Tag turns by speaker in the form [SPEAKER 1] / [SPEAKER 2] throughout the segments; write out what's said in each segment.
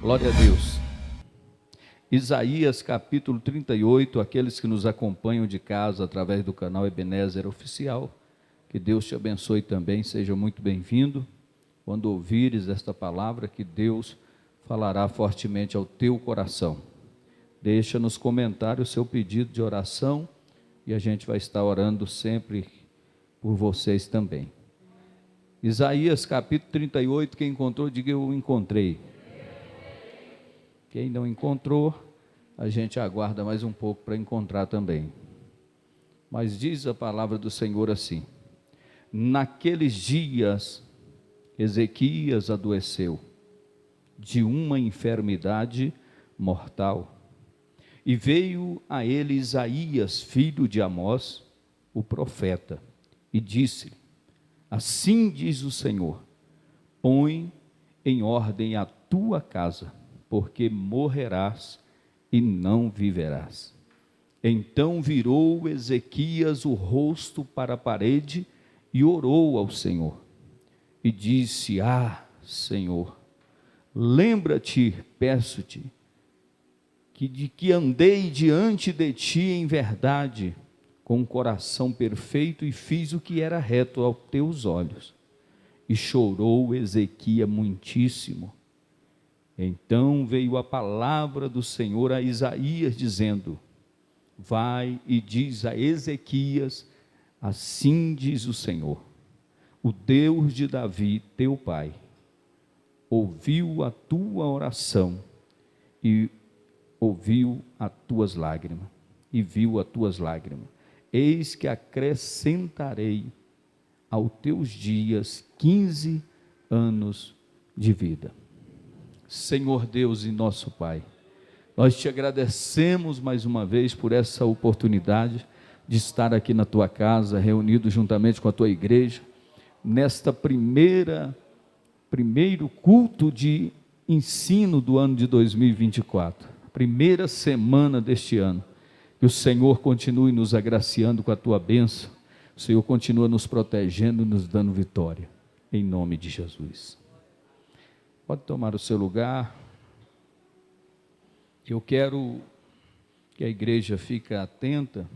[SPEAKER 1] Glória a Deus. Isaías capítulo 38, aqueles que nos acompanham de casa através do canal Ebenezer Oficial, que Deus te abençoe também, seja muito bem-vindo. Quando ouvires esta palavra, que Deus falará fortemente ao teu coração. Deixa nos comentários o seu pedido de oração e a gente vai estar orando sempre por vocês também. Isaías capítulo 38, quem encontrou, diga eu encontrei. Quem não encontrou, a gente aguarda mais um pouco para encontrar também. Mas diz a palavra do Senhor assim: naqueles dias, Ezequias adoeceu de uma enfermidade mortal, e veio a ele Isaías, filho de Amós, o profeta, e disse-lhe: assim diz o Senhor, põe em ordem a tua casa, porque morrerás e não viverás. Então virou Ezequias o rosto para a parede e orou ao Senhor, e disse: Senhor, lembra-te, peço-te, de que andei diante de ti em verdade, com um coração perfeito, e fiz o que era reto aos teus olhos. E chorou Ezequias muitíssimo. Então veio a palavra do Senhor a Isaías, dizendo: vai e diz a Ezequias, assim diz o Senhor, o Deus de Davi, teu pai, ouviu a tua oração e ouviu as tuas lágrimas, e viu as tuas lágrimas. Eis que acrescentarei aos teus dias 15 anos de vida. Senhor Deus e nosso Pai, nós te agradecemos mais uma vez por essa oportunidade de estar aqui na tua casa, reunido juntamente com a tua igreja, nesta primeiro culto de ensino do ano de 2024, primeira semana deste ano. Que o Senhor continue nos agraciando com a tua bênção, o Senhor continua nos protegendo e nos dando vitória, em nome de Jesus. Pode tomar o seu lugar. Eu quero que a igreja fique atenta,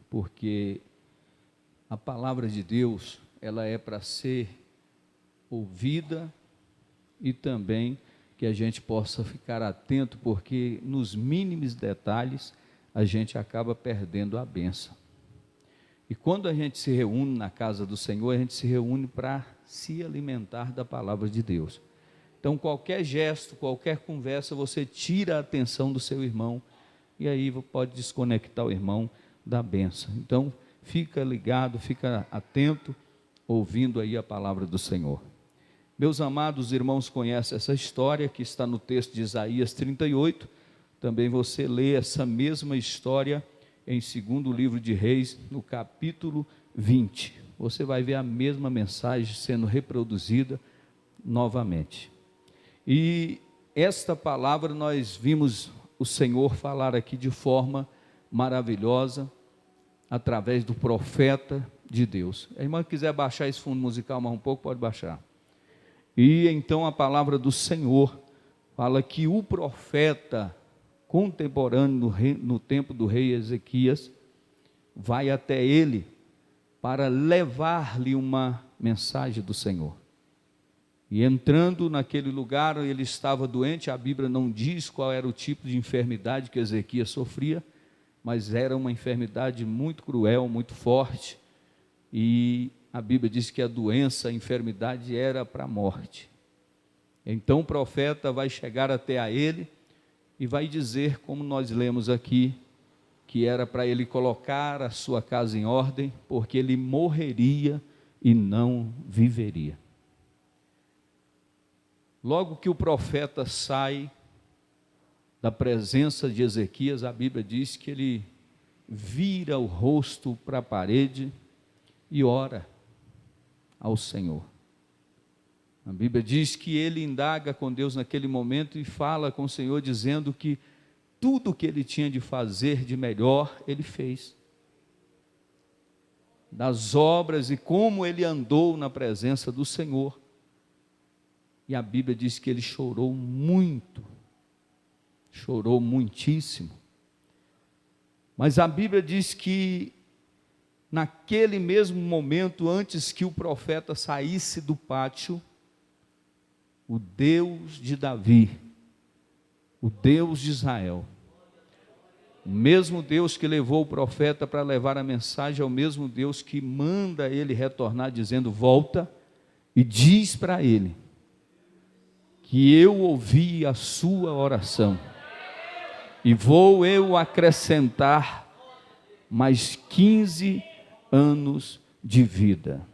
[SPEAKER 1] porque a palavra de Deus, ela é para ser ouvida, e também que a gente possa ficar atento, porque nos mínimos detalhes a gente acaba perdendo a bênção. E quando a gente se reúne na casa do Senhor, a gente se reúne para se alimentar da palavra de Deus. Então qualquer gesto, qualquer conversa, você tira a atenção do seu irmão, e aí pode desconectar o irmão da bênção. Então fica ligado, fica atento, ouvindo aí a palavra do Senhor. Meus amados irmãos, conhecem essa história que está no texto de Isaías 38, também você lê essa mesma história em 2º livro de Reis, no capítulo 20, você vai ver a mesma mensagem sendo reproduzida novamente. E esta palavra nós vimos o Senhor falar aqui de forma maravilhosa, através do profeta de Deus. A irmã que quiser baixar esse fundo musical mais um pouco, pode baixar. E então a palavra do Senhor fala que o profeta contemporâneo no tempo do rei Ezequias vai até ele para levar-lhe uma mensagem do Senhor. E entrando naquele lugar, ele estava doente. A Bíblia não diz qual era o tipo de enfermidade que Ezequias sofria, mas era uma enfermidade muito cruel, muito forte, e a Bíblia diz que a doença, a enfermidade era para a morte. Então o profeta vai chegar até a ele e vai dizer, como nós lemos aqui, que era para ele colocar a sua casa em ordem, porque ele morreria e não viveria. Logo que o profeta sai da presença de Ezequias, a Bíblia diz que ele vira o rosto para a parede e ora ao Senhor. A Bíblia diz que ele indaga com Deus naquele momento e fala com o Senhor, dizendo que tudo o que ele tinha de fazer de melhor, ele fez. Das obras e como ele andou na presença do Senhor. E a Bíblia diz que ele chorou muito, chorou muitíssimo. Mas a Bíblia diz que naquele mesmo momento, antes que o profeta saísse do pátio, o Deus de Davi, o Deus de Israel, o mesmo Deus que levou o profeta para levar a mensagem, é o mesmo Deus que manda ele retornar, dizendo: volta e diz para ele que eu ouvi a sua oração e vou eu acrescentar mais 15 anos de vida.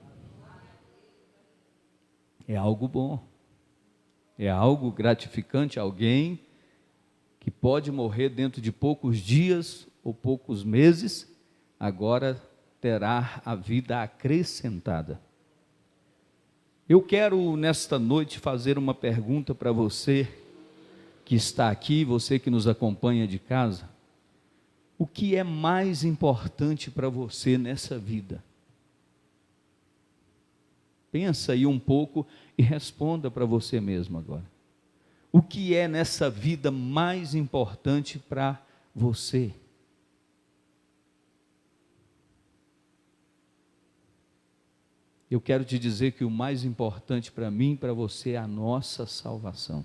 [SPEAKER 1] É algo bom, é algo gratificante. Alguém que pode morrer dentro de poucos dias ou poucos meses, agora terá a vida acrescentada. Eu quero nesta noite fazer uma pergunta para você que está aqui, você que nos acompanha de casa. O que é mais importante para você nessa vida? Pensa aí um pouco e responda para você mesmo agora. O que é nessa vida mais importante para você? Eu quero te dizer que o mais importante para mim e para você é a nossa salvação.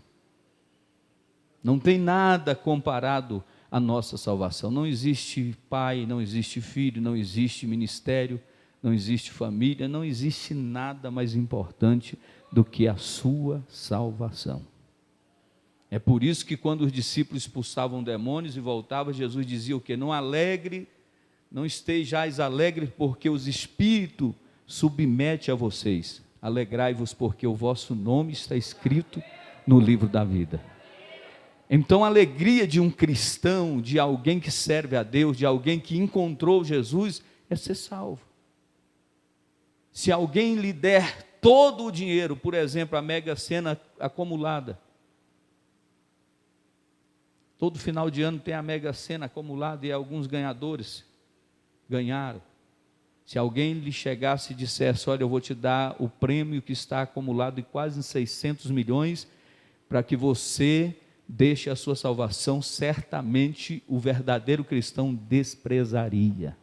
[SPEAKER 1] Não tem nada comparado à nossa salvação. Não existe pai, não existe filho, não existe ministério, não existe família, não existe nada mais importante do que a sua salvação. É por isso que quando os discípulos expulsavam demônios e voltavam, Jesus dizia o quê? Não estejais alegres porque os espíritos submete a vocês. Alegrai-vos porque o vosso nome está escrito no livro da vida. Então a alegria de um cristão, de alguém que serve a Deus, de alguém que encontrou Jesus, é ser salvo. Se alguém lhe der todo o dinheiro, por exemplo, a Mega Sena acumulada, todo final de ano tem a Mega Sena acumulada e alguns ganhadores ganharam. Se alguém lhe chegasse e dissesse: olha, eu vou te dar o prêmio que está acumulado em quase 600 milhões, para que você deixe a sua salvação, certamente o verdadeiro cristão desprezaria.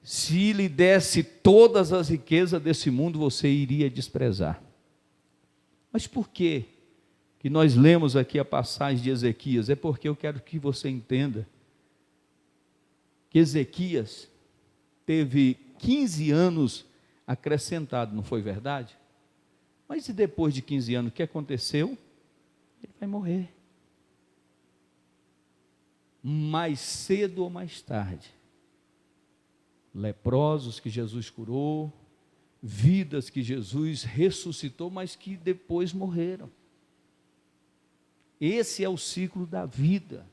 [SPEAKER 1] Se lhe desse todas as riquezas desse mundo, você iria desprezar. Mas por que nós lemos aqui a passagem de Ezequias? É porque eu quero que você entenda que Ezequias teve 15 anos acrescentado, não foi verdade? Mas e depois de 15 anos, o que aconteceu? Ele vai morrer. Mais cedo ou mais tarde. Leprosos que Jesus curou, vidas que Jesus ressuscitou, mas que depois morreram. Esse é o ciclo da vida.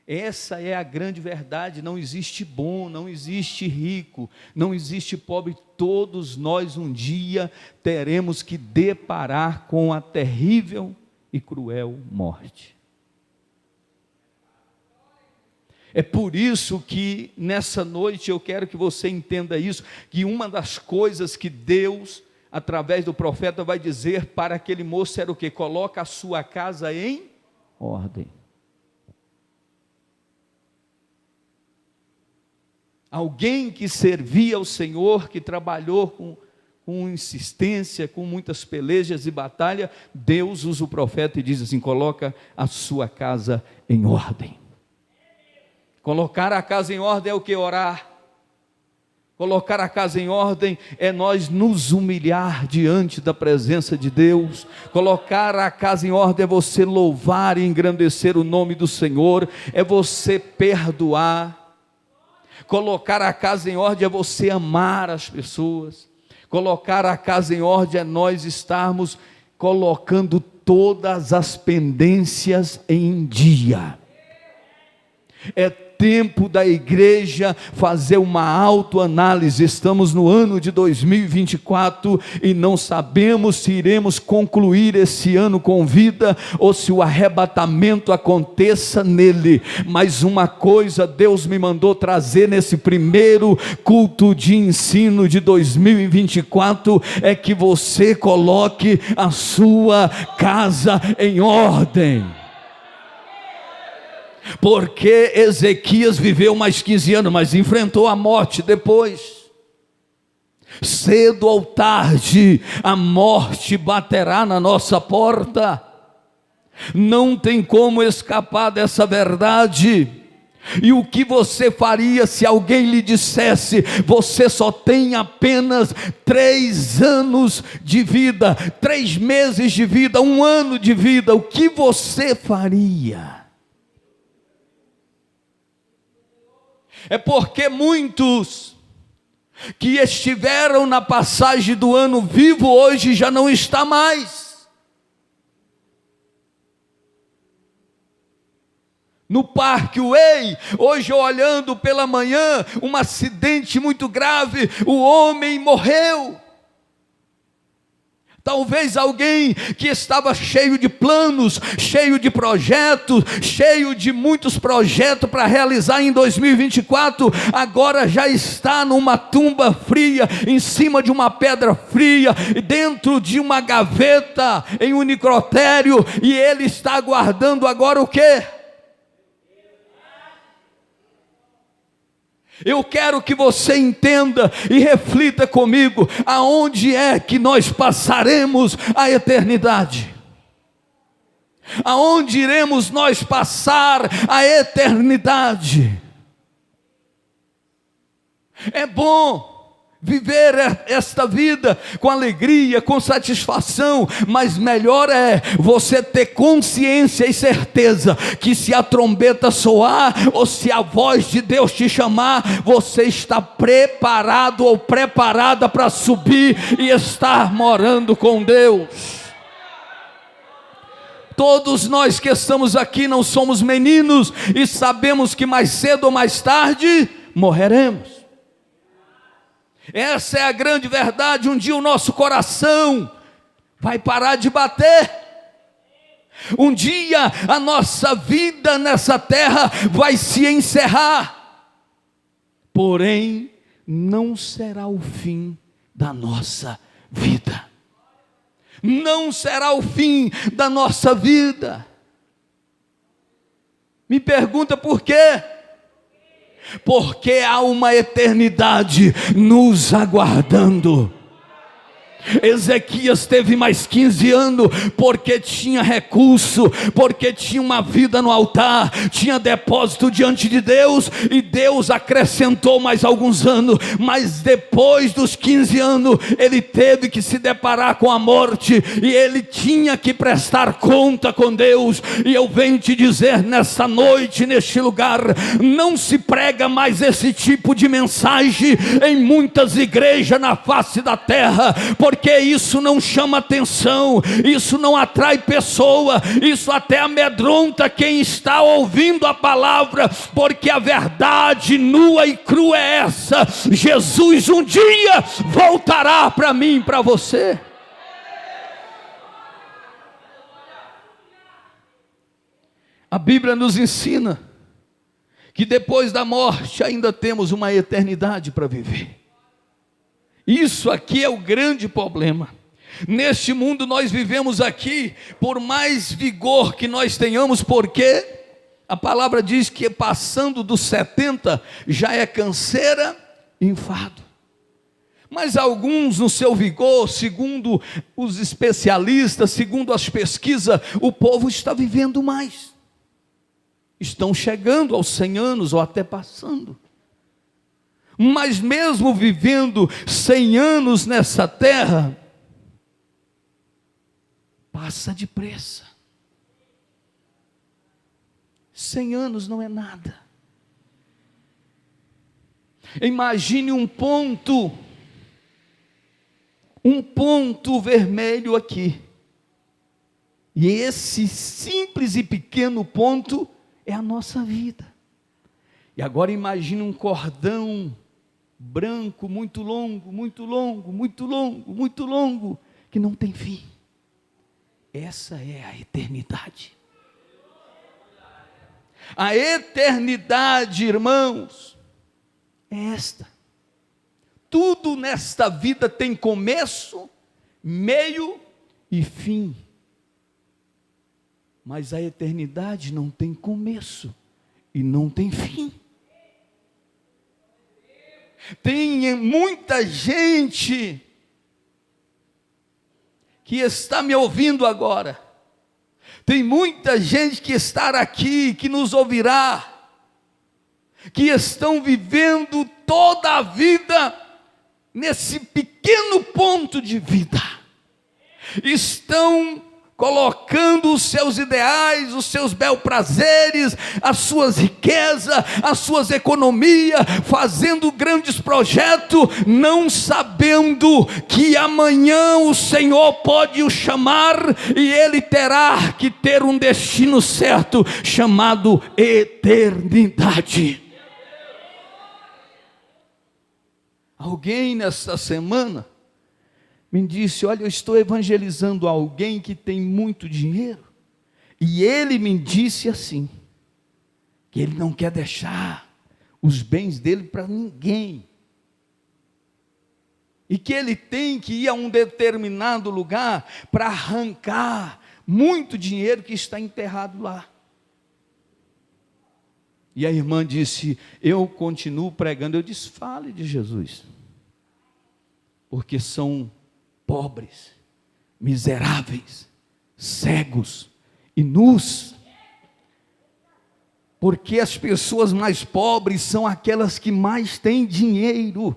[SPEAKER 1] Essa é a grande verdade. Não existe bom, não existe rico, não existe pobre. Todos nós um dia teremos que deparar com a terrível e cruel morte. É por isso que nessa noite eu quero que você entenda isso, que uma das coisas que Deus, através do profeta, vai dizer para aquele moço era o quê? Coloca a sua casa em ordem. Alguém que servia ao Senhor, que trabalhou com insistência, com muitas pelejas e batalha, Deus usa o profeta e diz assim: coloca a sua casa em ordem. Colocar a casa em ordem é o que? Orar. Colocar a casa em ordem é nós nos humilhar diante da presença de Deus. Colocar a casa em ordem é você louvar e engrandecer o nome do Senhor, é você perdoar. Colocar a casa em ordem é você amar as pessoas. Colocar a casa em ordem é nós estarmos colocando todas as pendências em dia. É tempo da igreja fazer uma autoanálise. Estamos no ano de 2024 e não sabemos se iremos concluir esse ano com vida ou se o arrebatamento aconteça nele. Mas uma coisa Deus me mandou trazer nesse primeiro culto de ensino de 2024 é que você coloque a sua casa em ordem. porque Ezequias viveu mais 15 anos, mas enfrentou a morte depois. Cedo ou tarde, a morte baterá na nossa porta. Não tem como escapar dessa verdade. E o que você faria se alguém lhe dissesse: você só tem apenas 3 anos de vida, 3 meses de vida, 1 ano de vida? O que você faria? É porque muitos que estiveram na passagem do ano vivo hoje já não está mais. No Parque Way, hoje olhando pela manhã, um acidente muito grave, o homem morreu. Talvez alguém que estava cheio de planos, cheio de projetos, cheio de muitos projetos para realizar em 2024, agora já está numa tumba fria, em cima de uma pedra fria, dentro de uma gaveta, em um necrotério, e ele está aguardando agora o quê? Eu quero que você entenda e reflita comigo, aonde é que nós passaremos a eternidade? Aonde iremos nós passar a eternidade? É bom viver esta vida com alegria, com satisfação, mas melhor é você ter consciência e certeza que se a trombeta soar, ou se a voz de Deus te chamar, você está preparado ou preparada para subir e estar morando com Deus. Todos nós que estamos aqui não somos meninos e sabemos que mais cedo ou mais tarde morreremos. Essa é a grande verdade. Um dia o nosso coração vai parar de bater. Um dia a nossa vida nessa terra vai se encerrar. Porém, não será o fim da nossa vida. Não será o fim da nossa vida. Me pergunta por quê? Porque há uma eternidade nos aguardando. Ezequias teve mais 15 anos, porque tinha recurso, porque tinha uma vida no altar, tinha depósito diante de Deus, e Deus acrescentou mais alguns anos, mas depois dos 15 anos, ele teve que se deparar com a morte, e ele tinha que prestar conta com Deus. E eu venho te dizer nessa noite, neste lugar, não se prega mais esse tipo de mensagem em muitas igrejas na face da terra, porque isso não chama atenção, isso não atrai pessoa, isso até amedronta quem está ouvindo a palavra, porque a verdade nua e crua é essa: Jesus um dia voltará para mim e para você. A Bíblia nos ensina que depois da morte ainda temos uma eternidade para viver. Isso aqui é o grande problema. Neste mundo nós vivemos aqui, por mais vigor que nós tenhamos, porque a palavra diz que passando dos 70 já é canseira e enfado. Mas alguns no seu vigor, segundo os especialistas, segundo as pesquisas, o povo está vivendo mais. Estão chegando aos 100 anos ou até passando. Mas mesmo vivendo 100 anos nessa terra, passa depressa. 100 anos não é nada. Imagine um ponto vermelho aqui. E esse simples e pequeno ponto é a nossa vida. E agora imagine um cordão branco, muito longo, muito longo, muito longo, muito longo, que não tem fim. Essa é a eternidade. A eternidade, irmãos, é esta. Tudo nesta vida tem começo, meio e fim. Mas a eternidade não tem começo e não tem fim. Tem muita gente que está me ouvindo agora, tem muita gente que está aqui, que nos ouvirá, que estão vivendo toda a vida nesse pequeno ponto de vida, estão colocando os seus ideais, os seus bel-prazeres, as suas riquezas, as suas economias, fazendo grandes projetos, não sabendo que amanhã o Senhor pode o chamar e ele terá que ter um destino certo, chamado eternidade. Alguém nesta semana me disse: olha, eu estou evangelizando alguém que tem muito dinheiro, e ele me disse assim, que ele não quer deixar os bens dele para ninguém, e que ele tem que ir a um determinado lugar para arrancar muito dinheiro que está enterrado lá. E a irmã disse: eu continuo pregando. Eu disse: fale de Jesus, porque são pobres, miseráveis, cegos e nus. Porque as pessoas mais pobres são aquelas que mais têm dinheiro.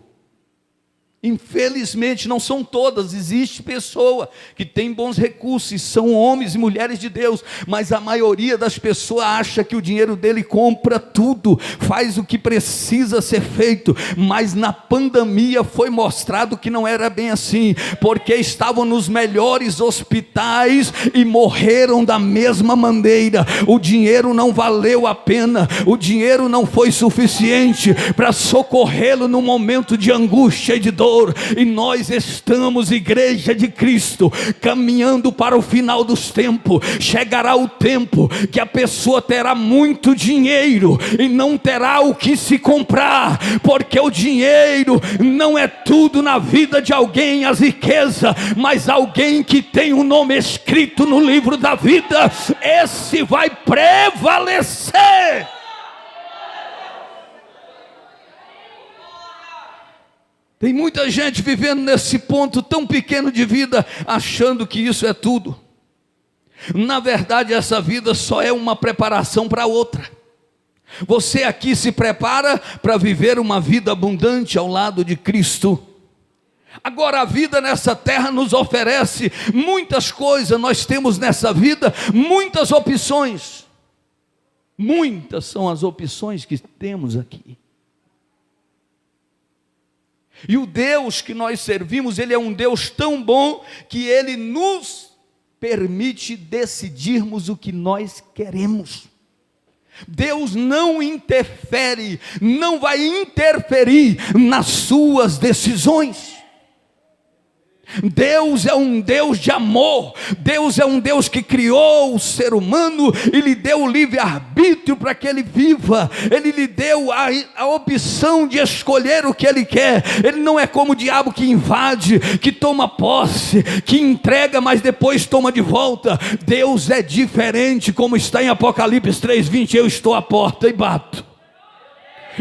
[SPEAKER 1] Infelizmente não são todas, existe pessoa que tem bons recursos, são homens e mulheres de Deus, mas a maioria das pessoas acha que o dinheiro dele compra tudo, faz o que precisa ser feito, mas na pandemia foi mostrado que não era bem assim, porque estavam nos melhores hospitais e morreram da mesma maneira. O dinheiro não valeu a pena, o dinheiro não foi suficiente para socorrê-lo no momento de angústia e de dor. E nós estamos, igreja de Cristo, caminhando para o final dos tempos. Chegará o tempo que a pessoa terá muito dinheiro e não terá o que se comprar, porque o dinheiro não é tudo na vida de alguém, as riquezas, mas alguém que tem o nome escrito no livro da vida, esse vai prevalecer. Tem muita gente vivendo nesse ponto tão pequeno de vida, achando que isso é tudo. Na verdade, essa vida só é uma preparação para outra. Você aqui se prepara para viver uma vida abundante ao lado de Cristo. Agora, a vida nessa terra nos oferece muitas coisas. Nós temos nessa vida muitas opções. Muitas são as opções que temos aqui. E o Deus que nós servimos, Ele é um Deus tão bom, que Ele nos permite decidirmos o que nós queremos. Deus não interfere, não vai interferir nas suas decisões. Deus é um Deus de amor. Deus é um Deus que criou o ser humano e lhe deu o livre-arbítrio para que ele viva. Ele lhe deu a opção de escolher o que ele quer. Ele não é como o diabo que invade, que toma posse, que entrega, mas depois toma de volta. Deus é diferente, como está em Apocalipse 3:20, eu estou à porta e bato.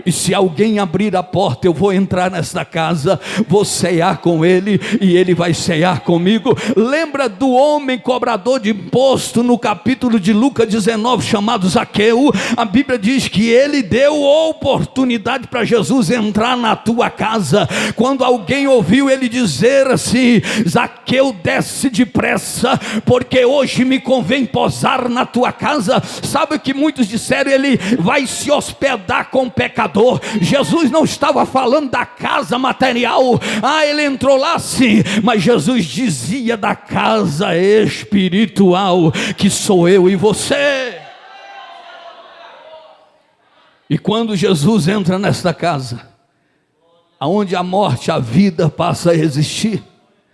[SPEAKER 1] E se alguém abrir a porta, eu vou entrar nesta casa, vou cear com ele e ele vai cear comigo. Lembra do homem cobrador de imposto no capítulo de Lucas 19, chamado Zaqueu? A Bíblia diz que ele deu oportunidade para Jesus entrar na tua casa. Quando alguém ouviu ele dizer assim: Zaqueu, desce depressa, porque hoje me convém posar na tua casa. Sabe o que muitos disseram? Ele vai se hospedar com pecadores. Jesus não estava falando da casa material. Ele entrou lá sim, mas Jesus dizia da casa espiritual, que sou eu e você. E quando Jesus entra nesta casa, aonde a morte, a vida passa a existir,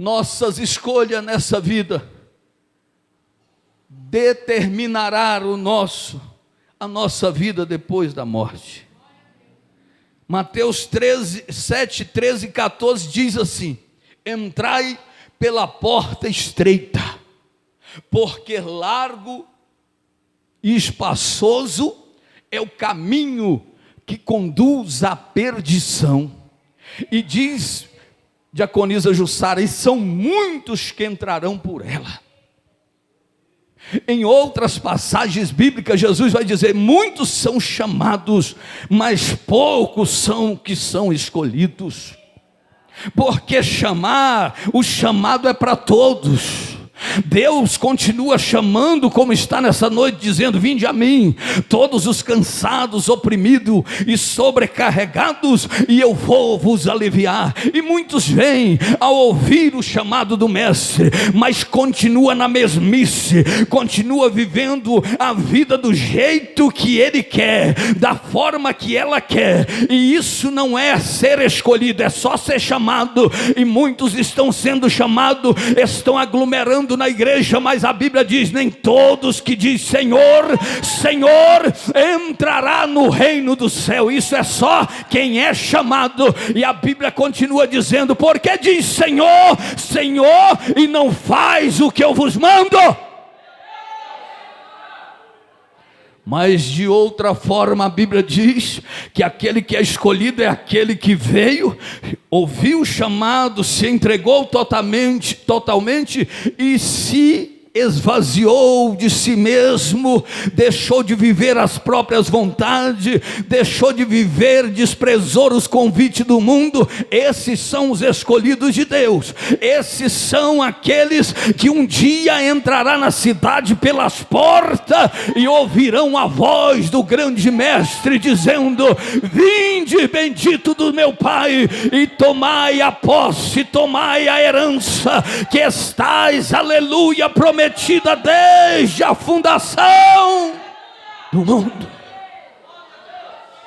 [SPEAKER 1] Nossas escolhas nessa vida determinará a nossa vida depois da morte. Mateus 7, 13 e 14 diz assim: entrai pela porta estreita, porque largo e espaçoso é o caminho que conduz à perdição. E diz diaconisa Jussara, e são muitos que entrarão por ela. Em outras passagens bíblicas, Jesus vai dizer: muitos são chamados, mas poucos são que são escolhidos. Porque o chamado é para todos. Deus continua chamando, como está nessa noite, dizendo: vinde a mim, todos os cansados, oprimidos e sobrecarregados, e eu vou vos aliviar. E muitos vêm ao ouvir o chamado do mestre, mas continua na mesmice, continua vivendo a vida do jeito que ele quer, da forma que ela quer, e isso não é ser escolhido, é só ser chamado. E muitos estão sendo chamados, estão aglomerando na igreja, mas a Bíblia diz: nem todos que diz Senhor, Senhor entrará no reino do céu. Isso é só quem é chamado. E a Bíblia continua dizendo: porque diz Senhor, Senhor, e não faz o que eu vos mando? Mas de outra forma a Bíblia diz que aquele que é escolhido é aquele que veio, ouviu o chamado, se entregou totalmente e se esvaziou de si mesmo, deixou de viver as próprias vontades, deixou de viver, desprezou os convites do mundo. Esses são os escolhidos de Deus. Esses são aqueles que um dia entrará na cidade pelas portas e ouvirão a voz do grande mestre dizendo: vinde bendito do meu Pai, e tomai a posse, tomai a herança que estais, aleluia, prometida desde a fundação do mundo.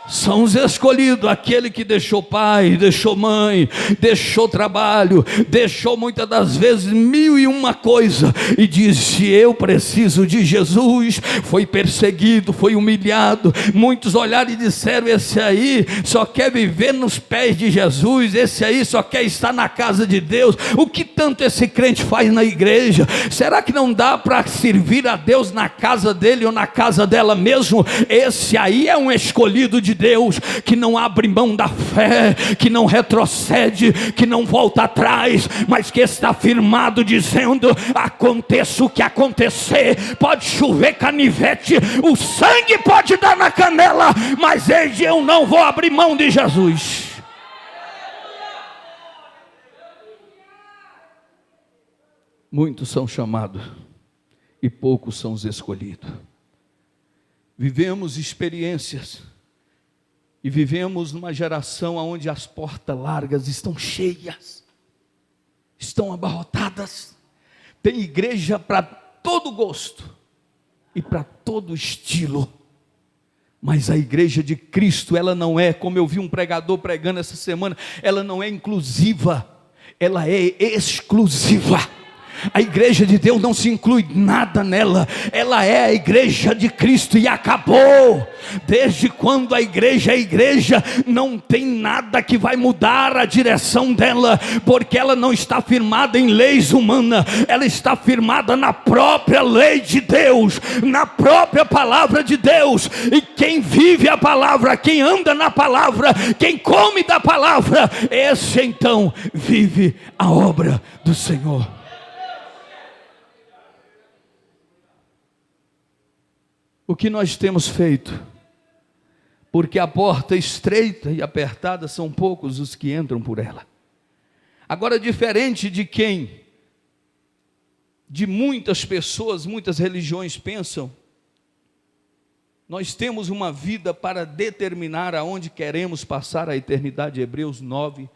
[SPEAKER 1] São os escolhidos, aquele que deixou pai, deixou mãe, deixou trabalho, deixou muitas das vezes 1001 coisa, e disse: eu preciso de Jesus. Foi perseguido, foi humilhado. Muitos olharam e disseram: esse aí só quer viver nos pés de Jesus, esse aí só quer estar na casa de Deus. O que tanto esse crente faz na igreja? Será que não dá para servir a Deus na casa dele ou na casa dela mesmo? Esse aí é um escolhido de Deus, que não abre mão da fé, que não retrocede, que não volta atrás, mas que está firmado dizendo: aconteça o que acontecer, pode chover canivete, o sangue pode dar na canela, mas eu não vou abrir mão de Jesus. Muitos são chamados e poucos são os escolhidos. Vivemos experiências e vivemos numa geração onde as portas largas estão cheias, estão abarrotadas. Tem igreja para todo gosto e para todo estilo. Mas a igreja de Cristo, ela não é, como eu vi um pregador pregando essa semana, ela não é inclusiva, ela é exclusiva. A igreja de Deus não se inclui nada nela, ela é a igreja de Cristo e acabou. Desde quando a igreja é igreja, não tem nada que vai mudar a direção dela, porque ela não está firmada em leis humanas, ela está firmada na própria lei de Deus, na própria palavra de Deus. E quem vive a palavra, quem anda na palavra, quem come da palavra, esse então vive a obra do Senhor. O que nós temos feito? Porque a porta estreita e apertada, são poucos os que entram por ela. Agora, diferente de muitas pessoas, muitas religiões pensam, nós temos uma vida para determinar aonde queremos passar a eternidade. Hebreus 9,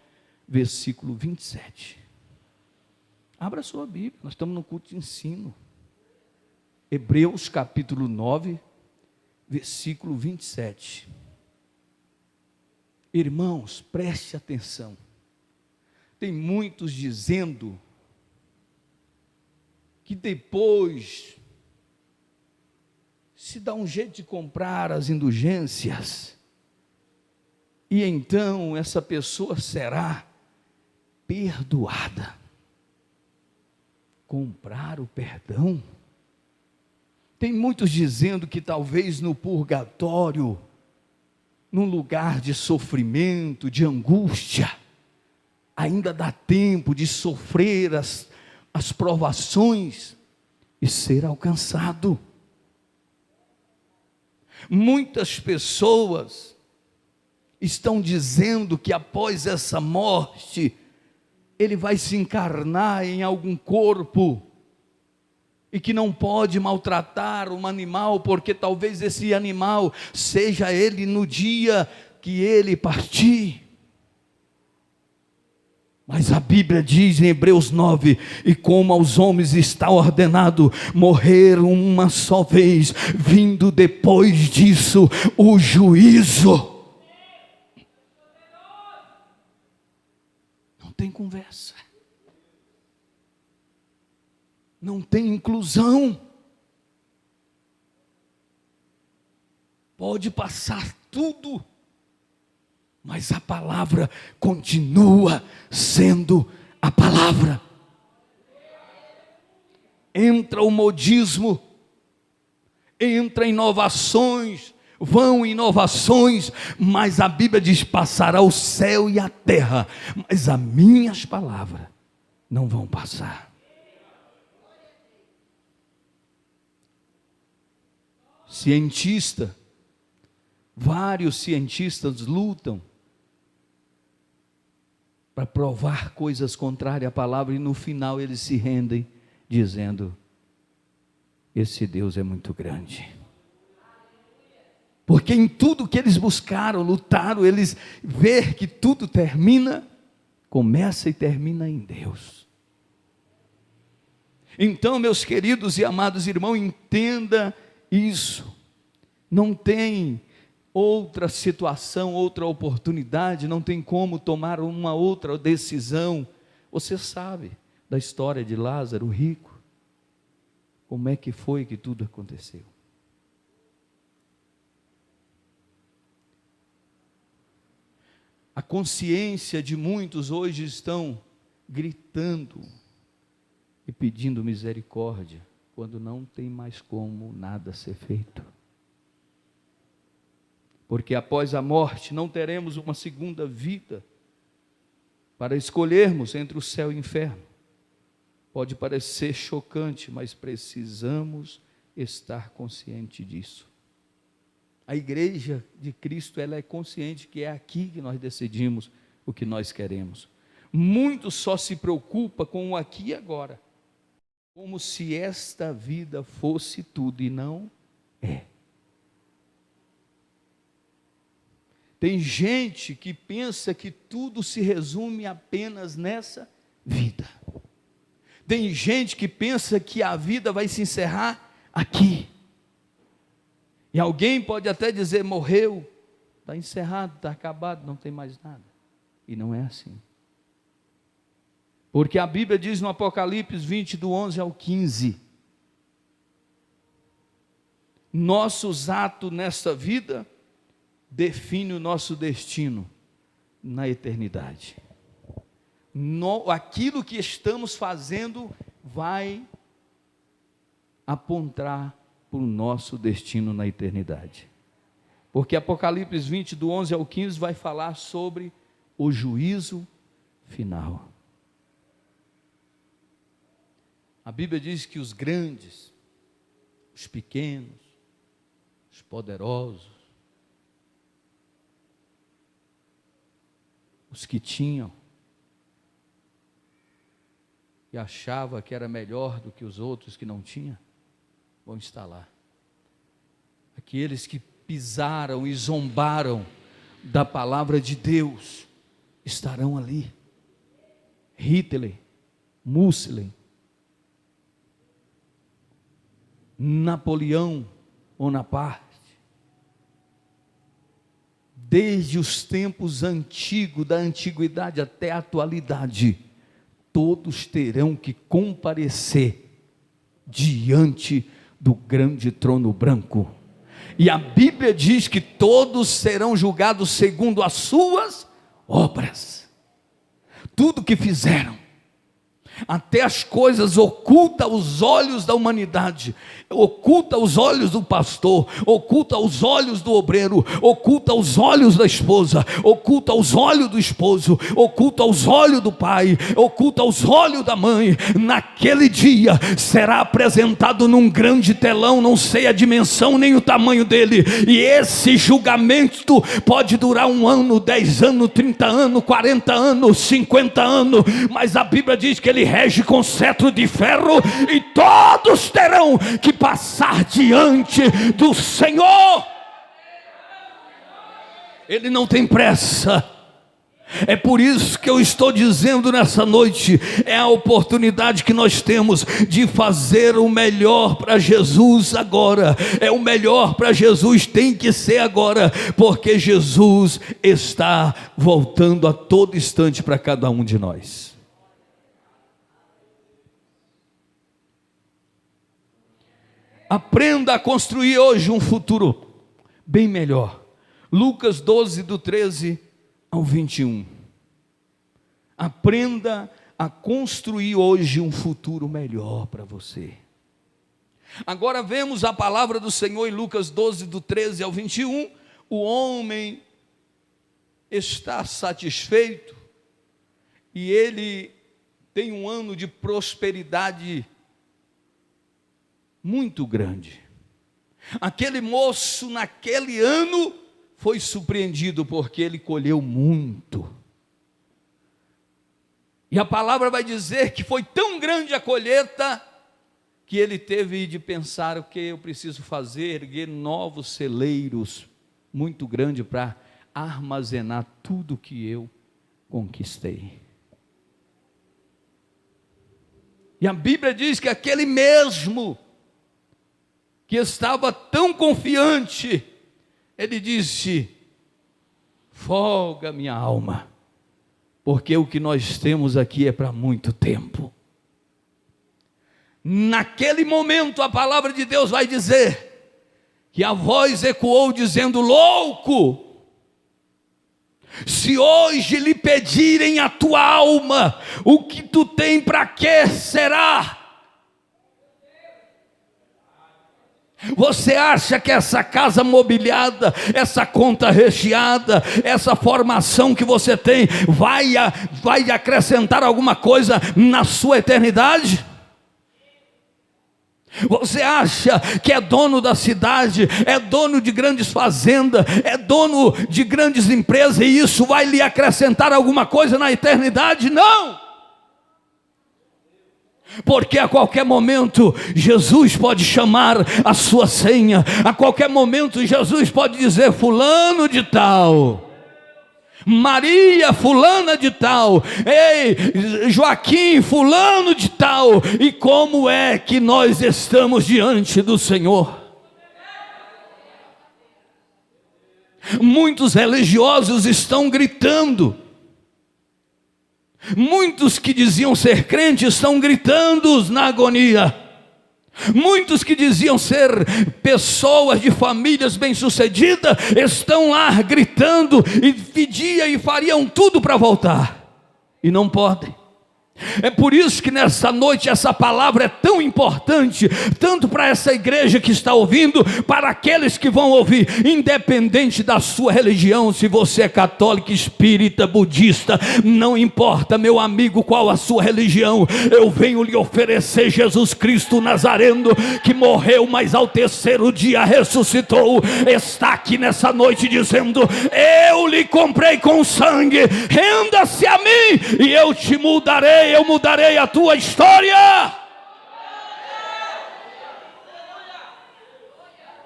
[SPEAKER 1] versículo 27. Abra a sua Bíblia, nós estamos no culto de ensino. Hebreus capítulo 9, versículo 27. Irmãos, preste atenção. Tem muitos dizendo que depois se dá um jeito de comprar as indulgências, e então essa pessoa será perdoada. Comprar o perdão? Tem muitos dizendo que talvez no purgatório, num lugar de sofrimento, de angústia, ainda dá tempo de sofrer as provações e ser alcançado. Muitas pessoas estão dizendo que após essa morte, ele vai se encarnar em algum corpo, e que não pode maltratar um animal, porque talvez esse animal seja ele no dia que ele partir. Mas a Bíblia diz em Hebreus 9, e como aos homens está ordenado morrer uma só vez, vindo depois disso o juízo. Não tem conversa. Não tem inclusão. Pode passar tudo, mas a palavra continua sendo a palavra. Entra o modismo, entra inovações, vão inovações, mas a Bíblia diz: passará o céu e a terra, mas as minhas palavras não vão passar. Vários cientistas lutam para provar coisas contrárias à palavra, e no final eles se rendem, dizendo: esse Deus é muito grande. Porque em tudo que eles buscaram, lutaram, eles ver que tudo termina, começa e termina em Deus. Então, meus queridos e amados irmãos, entenda isso. Não tem outra situação, outra oportunidade, não tem como tomar uma outra decisão. Você sabe da história de Lázaro, o rico, como é que foi que tudo aconteceu. A consciência de muitos hoje estão gritando e pedindo misericórdia, quando não tem mais como nada ser feito. Porque após a morte não teremos uma segunda vida para escolhermos entre o céu e o inferno. Pode parecer chocante, mas precisamos estar consciente disso. A igreja de Cristo, ela é consciente que é aqui que nós decidimos o que nós queremos. Muitos só se preocupam com o aqui e agora, como se esta vida fosse tudo, e não é. Tem gente que pensa que tudo se resume apenas nessa vida. Tem gente que pensa que a vida vai se encerrar aqui. E alguém pode até dizer: morreu, está encerrado, está acabado, não tem mais nada. E não é assim. Porque a Bíblia diz no Apocalipse 20, do 11 ao 15, nossos atos nesta vida define o nosso destino na eternidade. Aquilo que estamos fazendo vai apontar para o nosso destino na eternidade. Porque Apocalipse 20, do 11 ao 15, vai falar sobre o juízo final. A Bíblia diz que os grandes, os pequenos, os poderosos, os que tinham e achava que era melhor do que os outros que não tinham, vão estar lá. Aqueles que pisaram e zombaram da palavra de Deus estarão ali. Hitler, Mussolini, Napoleão Bonaparte, desde os tempos antigos, da antiguidade até a atualidade, todos terão que comparecer diante do grande trono branco. E a Bíblia diz que todos serão julgados segundo as suas obras. Tudo que fizeram, até as coisas ocultas aos olhos da humanidade, oculta aos olhos do pastor, oculta aos olhos do obreiro, oculta aos olhos da esposa, oculta aos olhos do esposo, oculta aos olhos do pai, oculta aos olhos da mãe. Naquele dia será apresentado num grande telão, não sei a dimensão nem o tamanho dele, e esse julgamento pode durar 1 ano, 10 anos, 30 anos, 40 anos, 50 anos, mas a Bíblia diz que ele rege com cetro de ferro, e todos terão que passar diante do Senhor. Ele não tem pressa. É por isso que eu estou dizendo nessa noite, é a oportunidade que nós temos de fazer o melhor para Jesus agora. É o melhor para Jesus, tem que ser agora, porque Jesus está voltando a todo instante para cada um de nós. Aprenda a construir hoje um futuro bem melhor. Lucas 12, do 13 ao 21. Aprenda a construir hoje um futuro melhor para você. Agora vemos a palavra do Senhor em Lucas 12, do 13 ao 21. O homem está satisfeito e ele tem um ano de prosperidade muito grande. Aquele moço naquele ano foi surpreendido porque ele colheu muito. E a palavra vai dizer que foi tão grande a colheita que ele teve de pensar: o que eu preciso fazer? Erguer novos celeiros muito grandes para armazenar tudo que eu conquistei. E a Bíblia diz que aquele mesmo que estava tão confiante, ele disse: folga minha alma, porque o que nós temos aqui é para muito tempo. Naquele momento a palavra de Deus vai dizer que a voz ecoou dizendo: louco, se hoje lhe pedirem a tua alma, o que tu tem para que será? Você acha que essa casa mobiliada, essa conta recheada, essa formação que você tem, vai acrescentar alguma coisa na sua eternidade? Você acha que é dono da cidade, é dono de grandes fazendas, é dono de grandes empresas, e isso vai lhe acrescentar alguma coisa na eternidade? Não! Porque a qualquer momento Jesus pode chamar a sua senha, a qualquer momento Jesus pode dizer: fulano de tal, Maria fulana de tal, ei, Joaquim fulano de tal. E como é que nós estamos diante do Senhor? Muitos religiosos estão gritando, muitos que diziam ser crentes estão gritando na agonia. Muitos que diziam ser pessoas de famílias bem-sucedidas estão lá gritando e pediam e fariam tudo para voltar, e não podem. É por isso que nessa noite essa palavra é tão importante, tanto para essa igreja que está ouvindo, para aqueles que vão ouvir, independente da sua religião. Se você é católico, espírita, budista, não importa, meu amigo, qual a sua religião, eu venho lhe oferecer Jesus Cristo Nazareno, que morreu, mas ao terceiro dia ressuscitou. Está aqui nessa noite dizendo: eu lhe comprei com sangue, renda-se a mim e eu te mudarei. Eu mudarei a tua história.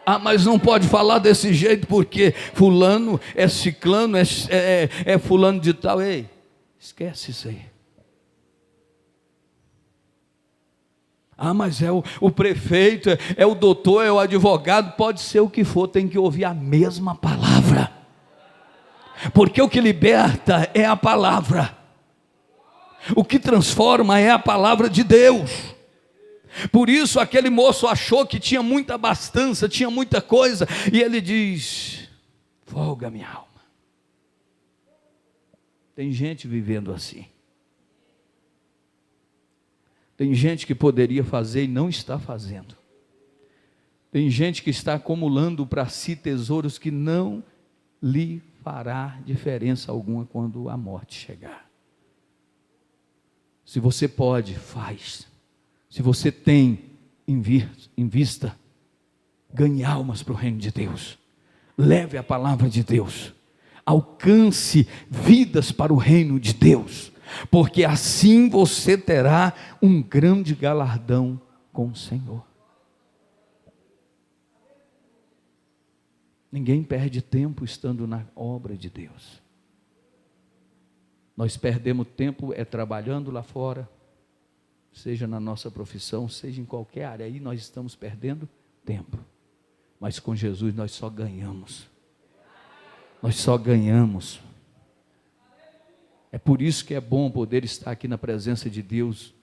[SPEAKER 1] Ah, mas não pode falar desse jeito porque fulano é ciclano, é fulano de tal. Ei, esquece isso aí. Ah, mas é o prefeito, é o doutor, é o advogado. Pode ser o que for, tem que ouvir a mesma palavra, porque o que liberta é a palavra. O que transforma é a palavra de Deus. Por isso aquele moço achou que tinha muita abastança, tinha muita coisa, e ele diz: folga minha alma. Tem gente vivendo assim. Tem gente que poderia fazer e não está fazendo. Tem gente que está acumulando para si tesouros que não lhe fará diferença alguma quando a morte chegar. Se você pode, faz. Se você tem, invista. Ganhe almas para o reino de Deus. Leve a palavra de Deus. Alcance vidas para o reino de Deus. Porque assim você terá um grande galardão com o Senhor. Ninguém perde tempo estando na obra de Deus. Nós perdemos tempo trabalhando lá fora, seja na nossa profissão, seja em qualquer área, aí nós estamos perdendo tempo. Mas com Jesus nós só ganhamos. Nós só ganhamos. É por isso que é bom poder estar aqui na presença de Deus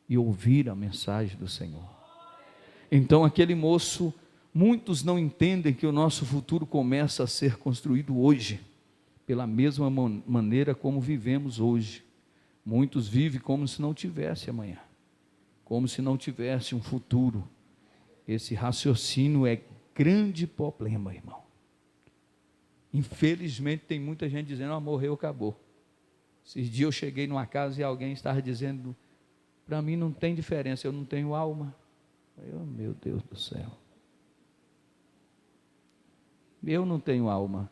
[SPEAKER 1] e ouvir a mensagem do Senhor. Então aquele moço, muitos não entendem que o nosso futuro começa a ser construído hoje, pela mesma maneira como vivemos hoje. Muitos vivem como se não tivesse amanhã, como se não tivesse um futuro. Esse raciocínio é grande problema, irmão. Infelizmente tem muita gente dizendo: morreu, acabou. Esses dias eu cheguei numa casa e alguém estava dizendo: para mim não tem diferença, eu não tenho alma. Meu Deus do céu. Eu não tenho alma.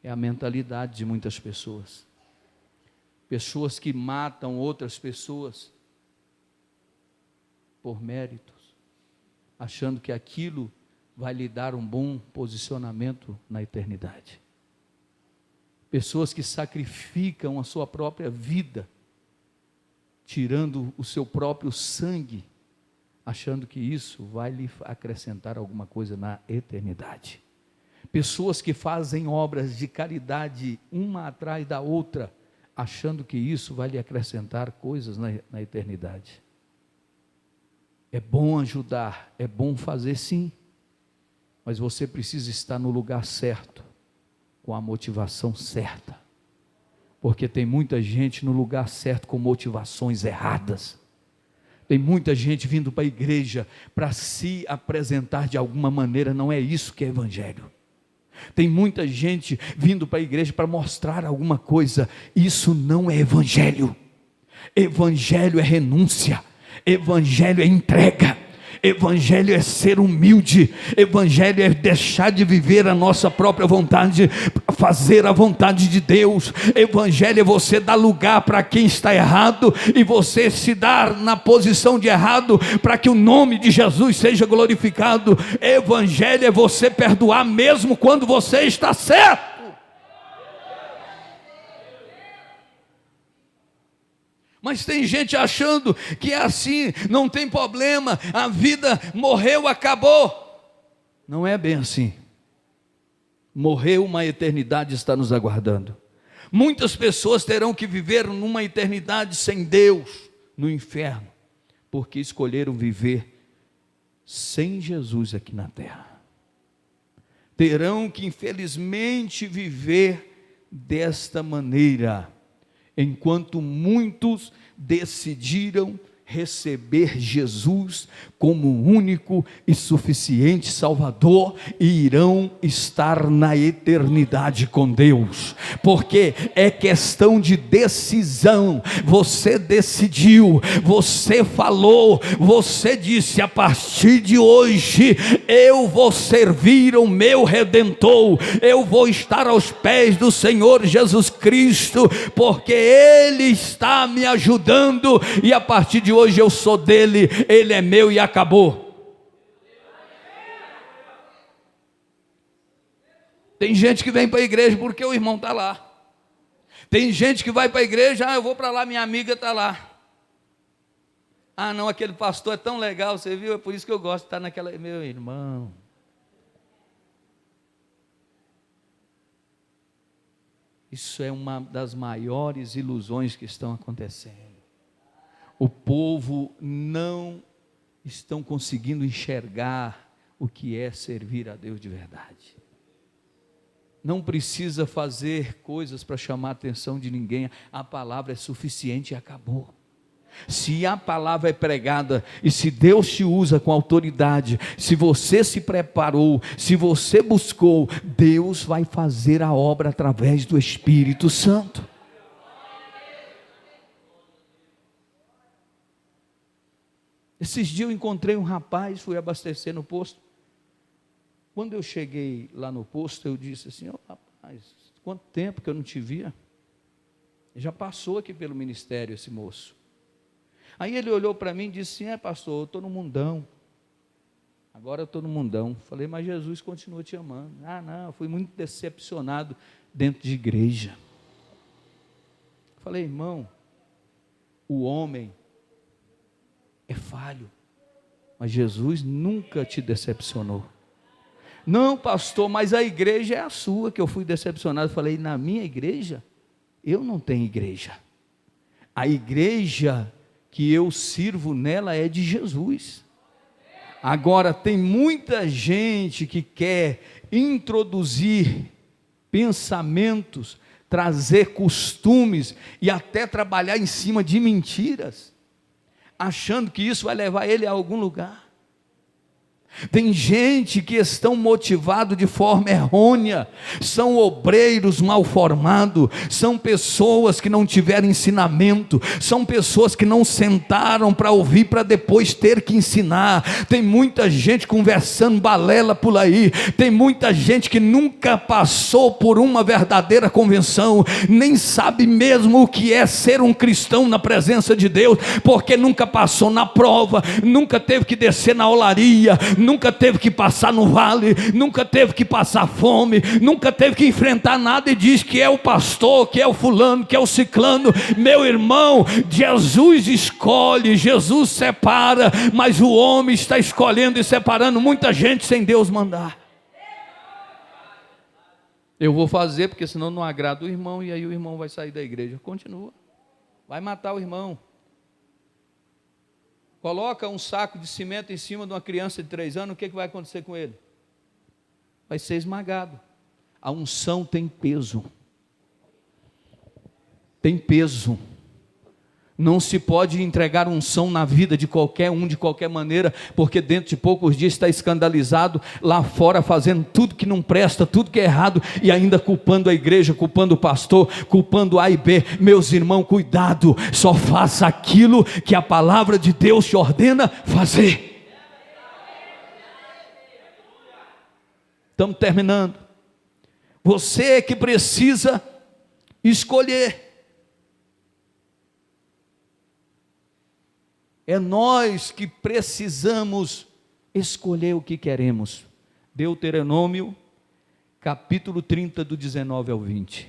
[SPEAKER 1] É a mentalidade de muitas pessoas. Pessoas que matam outras pessoas por méritos, achando que aquilo vai lhe dar um bom posicionamento na eternidade. Pessoas que sacrificam a sua própria vida, tirando o seu próprio sangue, achando que isso vai lhe acrescentar alguma coisa na eternidade. Pessoas que fazem obras de caridade uma atrás da outra, achando que isso vai lhe acrescentar coisas na eternidade. É bom ajudar, é bom fazer sim, mas você precisa estar no lugar certo, com a motivação certa, porque tem muita gente no lugar certo com motivações erradas. Tem muita gente vindo para a igreja para se apresentar de alguma maneira, não é isso que é evangelho. Tem muita gente vindo para a igreja para mostrar alguma coisa, isso não é evangelho. Evangelho é renúncia, evangelho é entrega, evangelho é ser humilde, evangelho é deixar de viver a nossa própria vontade, fazer a vontade de Deus. Evangelho é você dar lugar para quem está errado e você se dar na posição de errado para que o nome de Jesus seja glorificado. Evangelho é você perdoar mesmo quando você está certo. Mas tem gente achando que é assim, não tem problema, a vida morreu, acabou. Não é bem assim. Morreu, uma eternidade está nos aguardando. Muitas pessoas terão que viver numa eternidade sem Deus, no inferno, porque escolheram viver sem Jesus aqui na terra. Terão que infelizmente viver desta maneira, enquanto muitos decidiram receber Jesus como único e suficiente Salvador e irão estar na eternidade com Deus, porque é questão de decisão. Você decidiu, você falou, você disse: a partir de hoje eu vou servir o meu Redentor, eu vou estar aos pés do Senhor Jesus Cristo, porque Ele está me ajudando e a partir de hoje eu sou dele, ele é meu e acabou. Tem gente que vem para a igreja porque o irmão está lá. Tem gente que vai para a igreja: eu vou para lá, minha amiga está lá. Não, aquele pastor é tão legal, você viu? É por isso que eu gosto de estar naquela. Meu irmão, Isso é uma das maiores ilusões que estão acontecendo. O povo não estão conseguindo enxergar o que é servir a Deus de verdade. Não precisa fazer coisas para chamar a atenção de ninguém, a palavra é suficiente e acabou. Se a palavra é pregada e se Deus te usa com autoridade, se você se preparou, se você buscou, Deus vai fazer a obra através do Espírito Santo. Esses dias eu encontrei um rapaz, fui abastecer no posto. Quando eu cheguei lá no posto, eu disse assim: "Ô rapaz, quanto tempo que eu não te via? Já passou aqui pelo ministério esse moço." Aí ele olhou para mim e disse assim: pastor, eu estou no mundão. Agora eu estou no mundão. Falei: mas Jesus continua te amando. Não, eu fui muito decepcionado dentro de igreja. Falei: irmão, o homem é falho, mas Jesus nunca te decepcionou. Não, pastor, mas a igreja é a sua que eu fui decepcionado. Falei: na minha igreja, eu não tenho igreja. A igreja que eu sirvo nela é de Jesus. Agora, tem muita gente que quer introduzir pensamentos, trazer costumes e até trabalhar em cima de mentiras, achando que isso vai levar ele a algum lugar. Tem gente que estão motivados de forma errônea, são obreiros mal formados, são pessoas que não tiveram ensinamento, são pessoas que não sentaram para ouvir para depois ter que ensinar. Tem muita gente conversando balela por aí, tem muita gente que nunca passou por uma verdadeira convenção, nem sabe mesmo o que é ser um cristão na presença de Deus, porque nunca passou na prova, nunca teve que descer na olaria, nunca teve que passar no vale, nunca teve que passar fome, nunca teve que enfrentar nada, e diz que é o pastor, que é o fulano, que é o ciclano. Meu irmão, Jesus escolhe, Jesus separa, mas o homem está escolhendo e separando muita gente sem Deus mandar. Eu vou fazer porque senão não agrada o irmão, e aí o irmão vai sair da igreja. Continua, vai matar o irmão. Coloca um saco de cimento em cima de uma criança de 3 anos, o que vai acontecer com ele? Vai ser esmagado. A unção tem peso. Tem peso. Não se pode entregar unção na vida de qualquer um, de qualquer maneira, porque dentro de poucos dias está escandalizado lá fora, fazendo tudo que não presta, tudo que é errado, e ainda culpando a igreja, culpando o pastor, culpando A e B. Meus irmãos, cuidado, só faça aquilo que a palavra de Deus te ordena fazer. Estamos terminando. Você que precisa escolher. É nós que precisamos escolher o que queremos. Deuteronômio, capítulo 30, do 19 ao 20.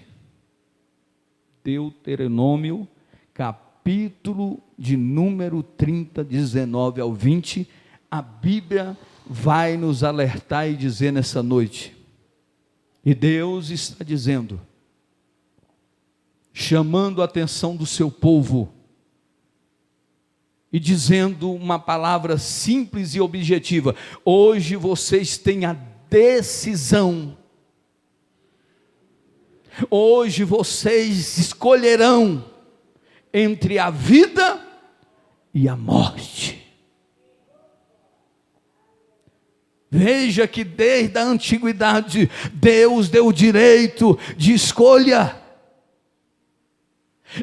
[SPEAKER 1] Deuteronômio, capítulo de número 30, 19 ao 20. A Bíblia vai nos alertar e dizer nessa noite. E Deus está dizendo, chamando a atenção do seu povo, e dizendo uma palavra simples e objetiva: hoje vocês têm a decisão, hoje vocês escolherão entre a vida e a morte. Veja que desde a antiguidade, Deus deu o direito de escolha.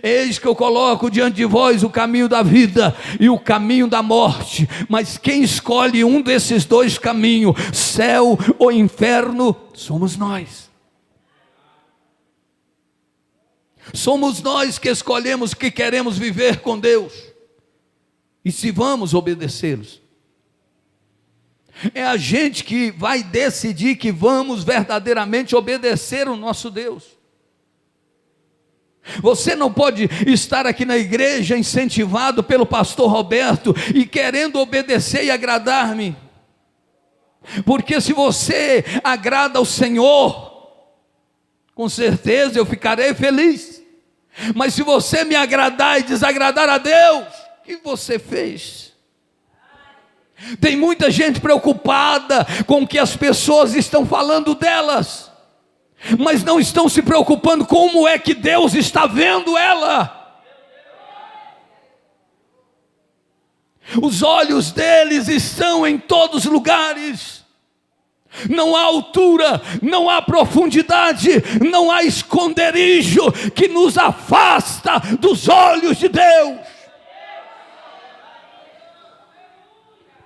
[SPEAKER 1] Eis que eu coloco diante de vós o caminho da vida e o caminho da morte, mas quem escolhe um desses dois caminhos, céu ou inferno, somos nós. Somos nós que escolhemos que queremos viver com Deus e se vamos obedecê-los. É a gente que vai decidir que vamos verdadeiramente obedecer o nosso Deus. Você não pode estar aqui na igreja incentivado pelo pastor Roberto e querendo obedecer e agradar-me, porque se você agrada ao Senhor, com certeza eu ficarei feliz. Mas se você me agradar e desagradar a Deus, o que você fez? Tem muita gente preocupada com o que as pessoas estão falando delas, mas não estão se preocupando como é que Deus está vendo ela. Os olhos deles estão em todos os lugares. Não há altura, não há profundidade, não há esconderijo que nos afasta dos olhos de Deus.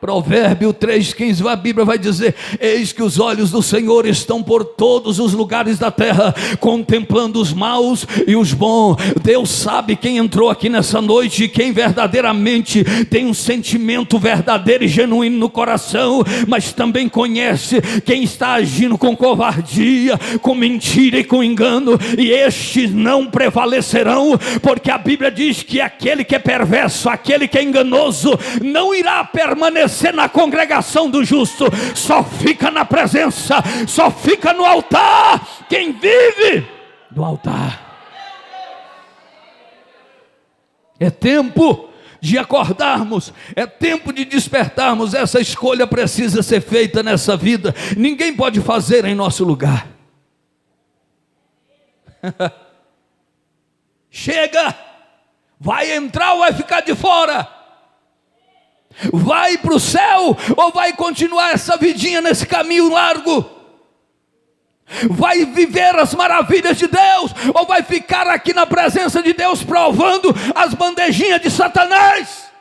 [SPEAKER 1] Provérbio 3,15, a Bíblia vai dizer: eis que os olhos do Senhor estão por todos os lugares da terra, contemplando os maus e os bons. Deus sabe quem entrou aqui nessa noite e quem verdadeiramente tem um sentimento verdadeiro e genuíno no coração, mas também conhece quem está agindo com covardia, com mentira e com engano, e estes não prevalecerão, porque a Bíblia diz que aquele que é perverso, aquele que é enganoso, não irá permanecer na congregação do justo, só fica na presença, só fica no altar quem vive do altar. É tempo de acordarmos, é tempo de despertarmos. Essa escolha precisa ser feita nessa vida, ninguém pode fazer em nosso lugar. Chega, vai entrar ou vai ficar de fora? Vai para o céu ou vai continuar essa vidinha nesse caminho largo? Vai viver as maravilhas de Deus ou vai ficar aqui na presença de Deus provando as bandejinhas de Satanás?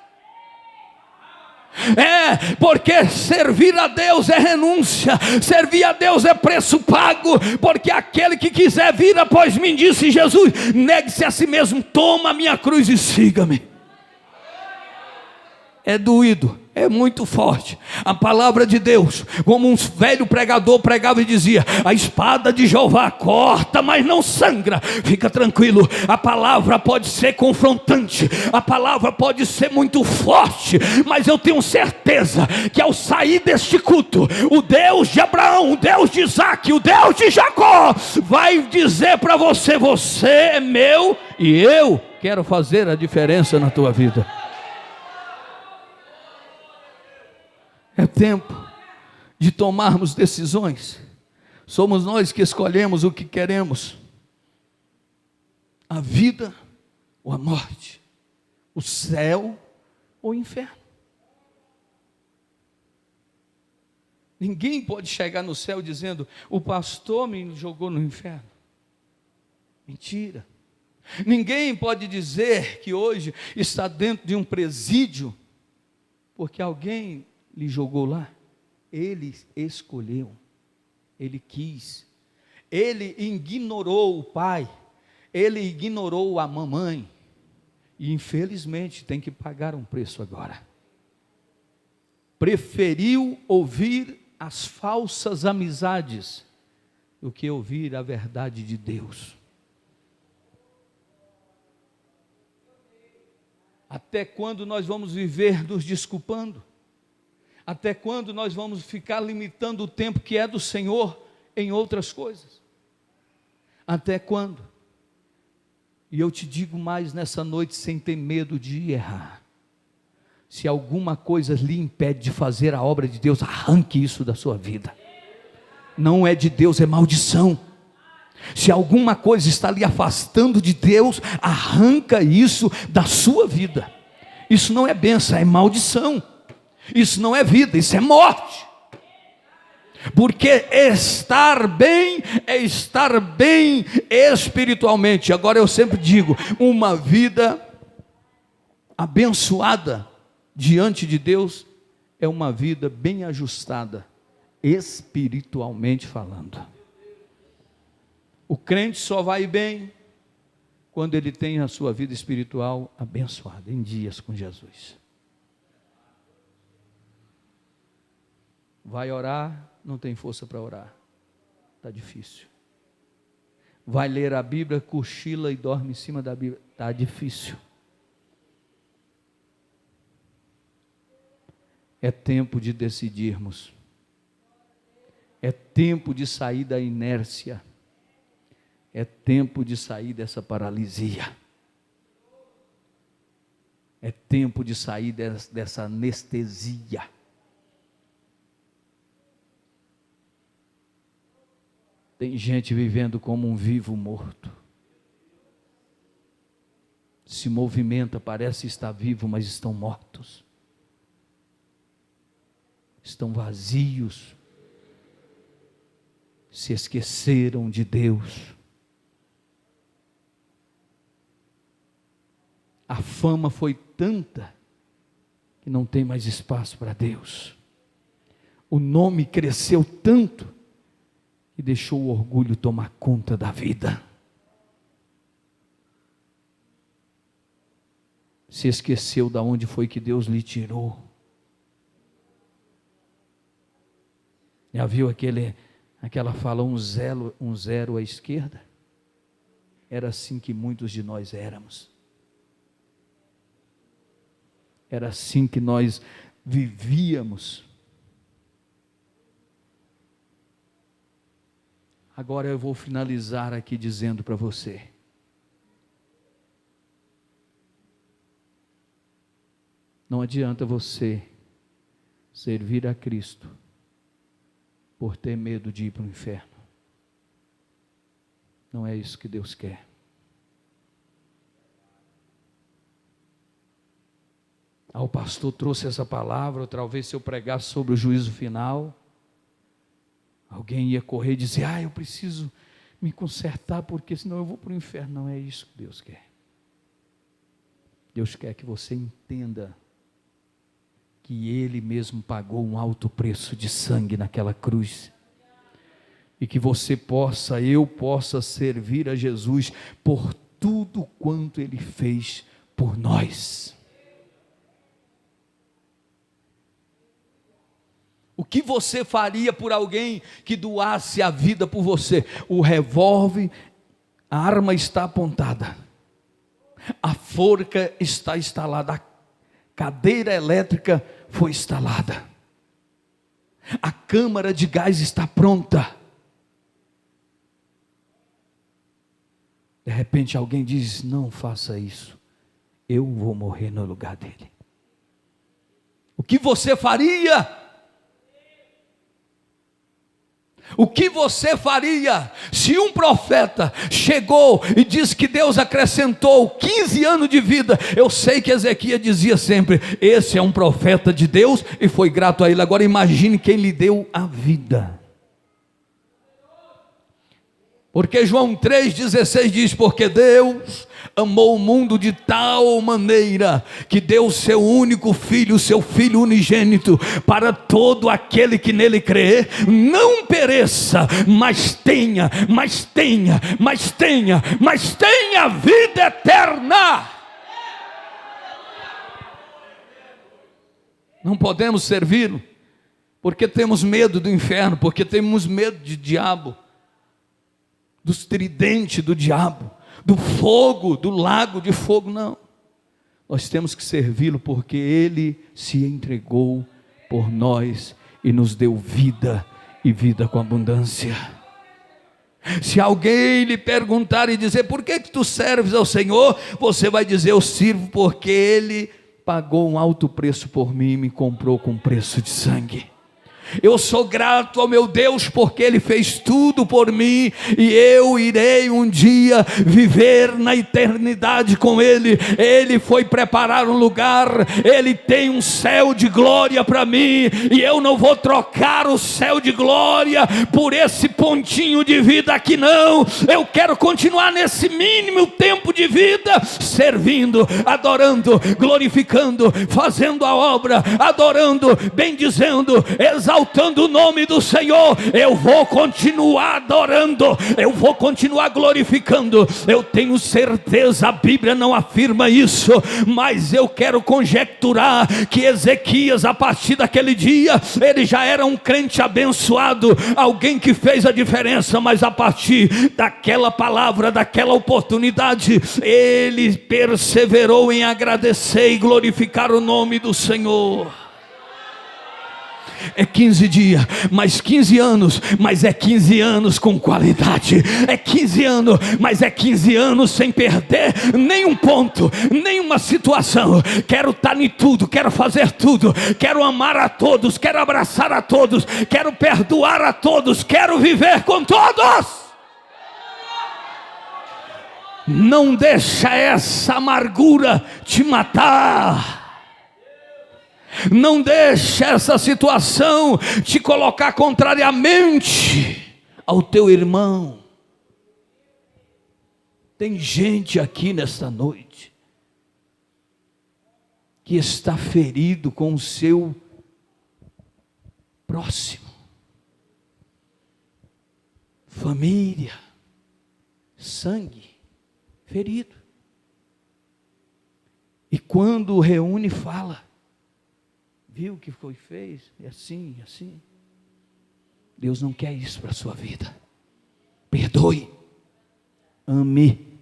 [SPEAKER 1] Porque servir a Deus é renúncia, servir a Deus é preço pago, porque aquele que quiser vir após mim, disse Jesus, negue-se a si mesmo, toma a minha cruz e siga-me. É doído, é muito forte. A palavra de Deus, como um velho pregador pregava e dizia: a espada de Jeová corta, mas não sangra. Fica tranquilo, a palavra pode ser confrontante, a palavra pode ser muito forte, mas eu tenho certeza que ao sair deste culto, o Deus de Abraão, o Deus de Isaac, o Deus de Jacó vai dizer para você: você é meu e eu quero fazer a diferença na tua vida. É tempo de tomarmos decisões. Somos nós que escolhemos o que queremos: a vida ou a morte, o céu ou o inferno. Ninguém pode chegar no céu dizendo: o pastor me jogou no inferno. Mentira. Ninguém pode dizer que hoje está dentro de um presídio porque alguém lhe jogou lá. Ele escolheu, ele quis, ele ignorou o pai, ele ignorou a mamãe, e infelizmente tem que pagar um preço agora. Preferiu ouvir as falsas amizades do que ouvir a verdade de Deus. Até quando nós vamos viver nos desculpando? Até quando nós vamos ficar limitando o tempo que é do Senhor em outras coisas? Até quando? E eu te digo mais nessa noite, sem ter medo de errar: se alguma coisa lhe impede de fazer a obra de Deus, arranque isso da sua vida. Não é de Deus, é maldição. Se alguma coisa está lhe afastando de Deus, arranca isso da sua vida. Isso não é bênção, é maldição. Isso não é vida, isso é morte. Porque estar bem é estar bem espiritualmente. Agora eu sempre digo, uma vida abençoada diante de Deus é uma vida bem ajustada, espiritualmente falando. O crente só vai bem quando ele tem a sua vida espiritual abençoada, em dias com Jesus. Vai orar, não tem força para orar, está difícil. Vai ler a Bíblia, cochila e dorme em cima da Bíblia, está difícil. É tempo de decidirmos, é tempo de sair da inércia, É tempo de sair dessa paralisia. É tempo de sair dessa anestesia. Tem gente vivendo como um vivo morto. Se movimenta, parece estar vivo, mas estão mortos. Estão vazios. Se esqueceram de Deus. A fama foi tanta que não tem mais espaço para Deus. O nome cresceu tanto que deixou o orgulho tomar conta da vida. Se esqueceu de onde foi que Deus lhe tirou. Já viu aquela fala, um zero à esquerda? Era assim que muitos de nós éramos. Era assim que nós vivíamos. Agora eu vou finalizar aqui dizendo para você. Não adianta você servir a Cristo por ter medo de ir para o inferno. Não é isso que Deus quer. O pastor trouxe essa palavra, ou talvez se eu pregasse sobre o juízo final, alguém ia correr e dizer, eu preciso me consertar, porque senão eu vou para o inferno. Não é isso que Deus quer. Deus quer que você entenda que Ele mesmo pagou um alto preço de sangue naquela cruz, e que eu possa servir a Jesus por tudo quanto Ele fez por nós. O que você faria por alguém que doasse a vida por você? O revólver, a arma está apontada, a forca está instalada, a cadeira elétrica foi instalada, a câmara de gás está pronta. De repente alguém diz, não faça isso, eu vou morrer no lugar dele. O que você faria? O que você faria se um profeta chegou e disse que Deus acrescentou 15 anos de vida? Eu sei que Ezequias dizia sempre, esse é um profeta de Deus, e foi grato a ele. Agora imagine quem lhe deu a vida. Porque João 3,16 diz, porque Deus amou o mundo de tal maneira, que deu o seu único filho, o seu filho unigênito, para todo aquele que nele crê, não pereça, mas tenha vida eterna. Não podemos servi-lo, porque temos medo do inferno, porque temos medo de diabo, dos tridentes do diabo, do fogo, do lago de fogo. Não, nós temos que servi-lo porque Ele se entregou por nós e nos deu vida, e vida com abundância. Se alguém lhe perguntar e dizer, por que tu serves ao Senhor? Você vai dizer, eu sirvo porque Ele pagou um alto preço por mim e me comprou com preço de sangue. Eu sou grato ao meu Deus porque Ele fez tudo por mim, e eu irei um dia viver na eternidade com Ele. Ele foi preparar um lugar, Ele tem um céu de glória para mim, e eu não vou trocar o céu de glória por esse pontinho de vida aqui não. Eu quero continuar nesse mínimo tempo de vida, servindo, adorando, glorificando, fazendo a obra, adorando, bendizendo, exaltando o nome do Senhor. Eu vou continuar adorando, eu vou continuar glorificando. Eu tenho certeza, a Bíblia não afirma isso, mas eu quero conjecturar que Ezequias, a partir daquele dia, ele já era um crente abençoado, alguém que fez a diferença, mas a partir daquela palavra, daquela oportunidade, ele perseverou em agradecer e glorificar o nome do Senhor. É 15 dias, mais 15 anos, mas é 15 anos com qualidade. É 15 anos, mas é 15 anos sem perder nenhum ponto, nenhuma situação. Quero estar em tudo, quero fazer tudo, quero amar a todos, quero abraçar a todos, quero perdoar a todos, quero viver com todos. Não deixa essa amargura te matar. Não deixe essa situação te colocar contrariamente ao teu irmão. Tem gente aqui nesta noite que está ferido com o seu próximo, família, sangue, ferido. E quando reúne, fala. Viu o que foi fez? É assim, assim. Deus não quer isso para a sua vida. Perdoe, ame,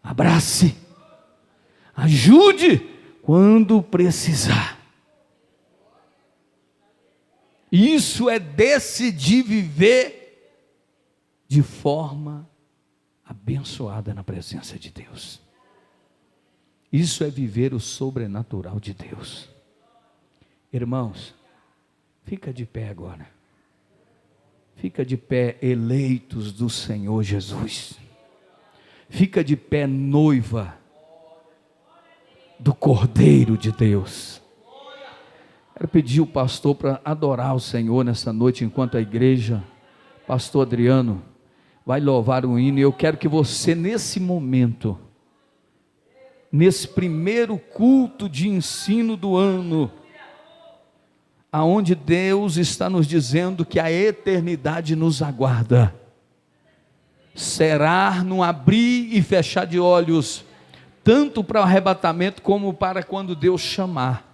[SPEAKER 1] abrace, ajude quando precisar. Isso é decidir viver de forma abençoada na presença de Deus. Isso é viver o sobrenatural de Deus. Irmãos, fica de pé agora. Fica de pé, eleitos do Senhor Jesus. Fica de pé, noiva do Cordeiro de Deus. Quero pedir o pastor para adorar o Senhor nessa noite, enquanto a igreja, pastor Adriano, vai louvar o hino. E eu quero que você, nesse momento, nesse primeiro culto de ensino do ano, aonde Deus está nos dizendo que a eternidade nos aguarda, será num abrir e fechar de olhos, tanto para o arrebatamento como para quando Deus chamar.